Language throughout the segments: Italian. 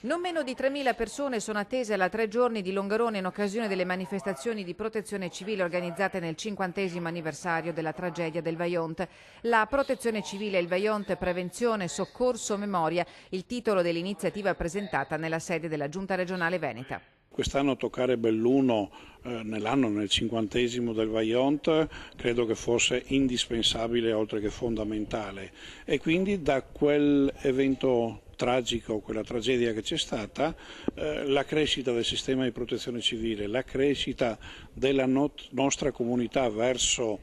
Non meno di 3.000 persone sono attese alla 3 giorni di Longarone in occasione delle manifestazioni di protezione civile organizzate nel 50° anniversario della tragedia del Vajont. La protezione civile e il Vajont, prevenzione, soccorso, memoria, il titolo dell'iniziativa presentata nella sede della Giunta regionale veneta. Quest'anno toccare Belluno nel 50° del Vajont credo che fosse indispensabile oltre che fondamentale, e quindi da quell'evento tragico, quella tragedia che c'è stata, la crescita del sistema di protezione civile, la crescita della nostra comunità verso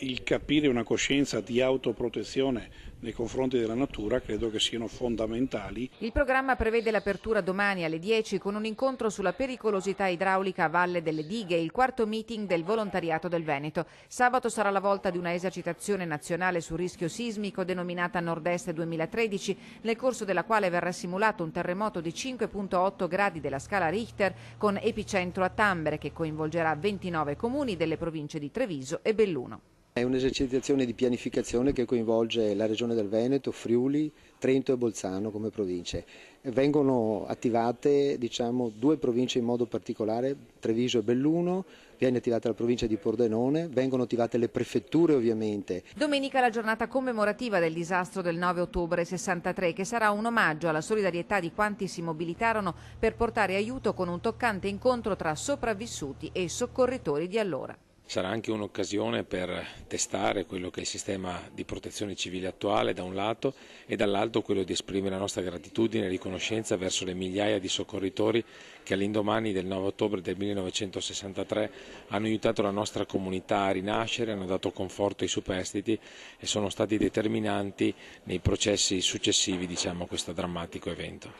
il capire una coscienza di autoprotezione nei confronti della natura credo che siano fondamentali. Il programma prevede l'apertura domani alle 10 con un incontro sulla pericolosità idraulica a valle delle dighe e il quarto meeting del volontariato del Veneto. Sabato sarà la volta di una esercitazione nazionale sul rischio sismico denominata Nord-Est 2013, nel corso della quale verrà simulato un terremoto di 5,8 gradi della scala Richter con epicentro a Tambere, che coinvolgerà 29 comuni delle province di Treviso e Belluno. È un'esercitazione di pianificazione che coinvolge la Regione del Veneto, Friuli, Trento e Bolzano come province. Vengono attivate due province in modo particolare, Treviso e Belluno, viene attivata la provincia di Pordenone, vengono attivate le prefetture ovviamente. Domenica la giornata commemorativa del disastro del 9 ottobre 63, che sarà un omaggio alla solidarietà di quanti si mobilitarono per portare aiuto con un toccante incontro tra sopravvissuti e soccorritori di allora. Sarà anche un'occasione per testare quello che è il sistema di protezione civile attuale da un lato e dall'altro quello di esprimere la nostra gratitudine e riconoscenza verso le migliaia di soccorritori che all'indomani del 9 ottobre del 1963 hanno aiutato la nostra comunità a rinascere, hanno dato conforto ai superstiti e sono stati determinanti nei processi successivi a questo drammatico evento.